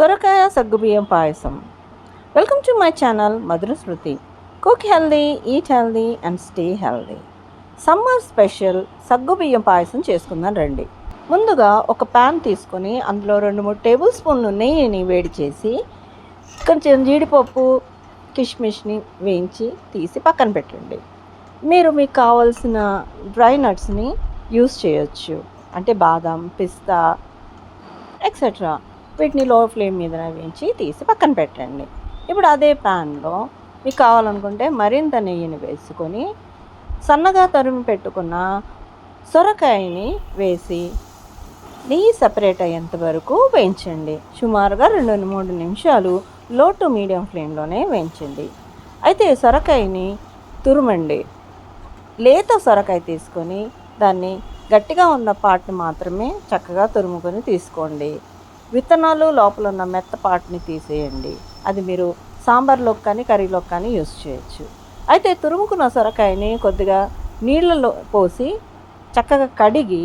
సొరకాయ సగ్గుబియ్యం payasam. Welcome to my channel Madhura Shruti. Cook healthy, eat healthy and stay healthy. Summer special సగ్గుబియ్యం పాయసం చేసుకుందాం రండి. ముందుగా ఒక ప్యాన్ తీసుకొని అందులో 2-3 టేబుల్ స్పూన్లు నెయ్యిని వేడి చేసి కొంచెం జీడిపప్పు కిష్మిష్ని వేయించి తీసి పక్కన పెట్టండి. మీరు మీకు కావాల్సిన డ్రై నట్స్ని యూస్ చేయొచ్చు, అంటే బాదం, పిస్తా ఎక్సెట్రా. వీటిని లో ఫ్లేమ్ మీద వేయించి తీసి పక్కన పెట్టండి. ఇప్పుడు అదే ప్యాన్లో మీకు కావాలనుకుంటే మరింత నెయ్యిని వేసుకొని సన్నగా తరిమి పెట్టుకున్న సొరకాయని వేసి నెయ్యి సపరేట్ అయ్యేంత వరకు వేయించండి. సుమారుగా 2-3 నిమిషాలు లో టు మీడియం ఫ్లేమ్లోనే వేయించండి. అయితే సొరకాయని తురుమండి. లేత సొరకాయ తీసుకొని దాన్ని గట్టిగా ఉన్న పార్ట్ని మాత్రమే చక్కగా తురుముకొని తీసుకోండి. విత్తనాలు లోపల ఉన్న మెత్త పార్ట్ని తీసేయండి. అది మీరు సాంబార్లోకి కానీ కర్రీలోకి కానీ యూస్ చేయొచ్చు. అయితే తురుముకున్న సొరకాయని కొద్దిగా నీళ్ళలో పోసి చక్కగా కడిగి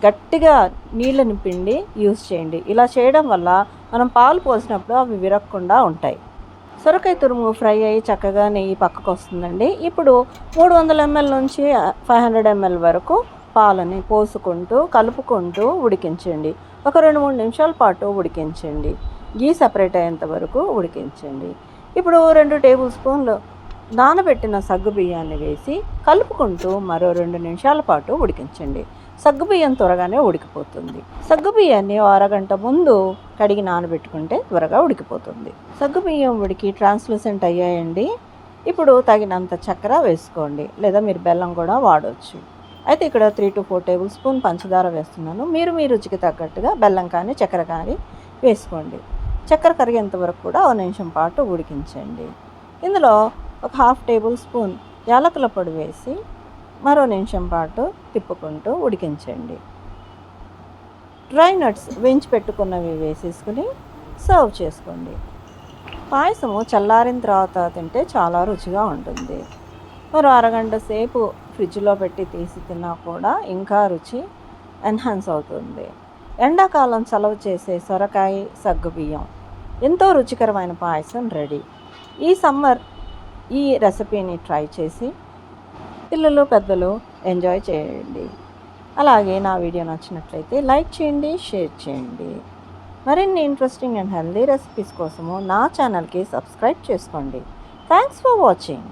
గట్టిగా నీళ్ళని పిండి యూస్ చేయండి. ఇలా చేయడం వల్ల మనం పాలు పోసినప్పుడు అవి విరగకుండా ఉంటాయి. సొరకాయ తురుము ఫ్రై అయ్యి చక్కగా నెయ్యి పక్కకు వస్తుందండి. ఇప్పుడు 300 ml నుంచి 500 ml వరకు పాలని పోసుకుంటూ కలుపుకుంటూ ఉడికించండి. ఒక 2-3 నిమిషాల పాటు ఉడికించండి. గీ సపరేట్ అయ్యేంత వరకు ఉడికించండి. ఇప్పుడు 2 టేబుల్ స్పూన్లు నానబెట్టిన సగ్గుబియ్యాన్ని వేసి కలుపుకుంటూ మరో 2 నిమిషాల పాటు ఉడికించండి. సగ్గుబియ్యం త్వరగానే ఉడికిపోతుంది. సగ్గుబియ్యాన్ని అరగంట ముందు కడిగి నానబెట్టుకుంటే త్వరగా ఉడికిపోతుంది. సగ్గుబియ్యం ఉడికి ట్రాన్స్లూసెంట్ అయ్యాయండి. ఇప్పుడు తగినంత చక్కెర వేసుకోండి, లేదా మీరు బెల్లం కూడా వాడవచ్చు. అయితే ఇక్కడ 3-4 టేబుల్ స్పూన్ పంచదార వేస్తున్నాను. మీరు మీ రుచికి తగ్గట్టుగా బెల్లం కానీ చక్కెర కానీ వేసుకోండి. చక్కెర కరిగేంత వరకు కూడా 1 నిమిషం పాటు ఉడికించండి. ఇందులో ఒక 1/2 టేబుల్ స్పూన్ యాలకుల పొడి వేసి మరో నిమిషం పాటు తిప్పుకుంటూ ఉడికించండి. డ్రై నట్స్ వేయించి పెట్టుకున్నవి వేసేసుకుని సర్వ్ చేసుకోండి. పాయసము చల్లారిన తర్వాత తింటే చాలా రుచిగా ఉంటుంది. మరో అరగంట సేపు ఫ్రిడ్జ్లో పెట్టి తీసి తిన్నా కూడా ఇంకా రుచి ఎన్హాన్స్ అవుతుంది. ఎండాకాలం చలవ చేసే సొరకాయ సగ్గుబియ్యం ఎంతో రుచికరమైన పాయసం రెడీ. ఈ సమ్మర్ ఈ రెసిపీని ట్రై చేసి పిల్లలు పెద్దలు ఎంజాయ్ చేయండి. అలాగే నా వీడియో నచ్చినట్లయితే లైక్ చేయండి, షేర్ చేయండి. మరిన్ని ఇంట్రెస్టింగ్ అండ్ హెల్దీ రెసిపీస్ కోసము నా ఛానల్కి సబ్స్క్రైబ్ చేసుకోండి. Thanks for watching.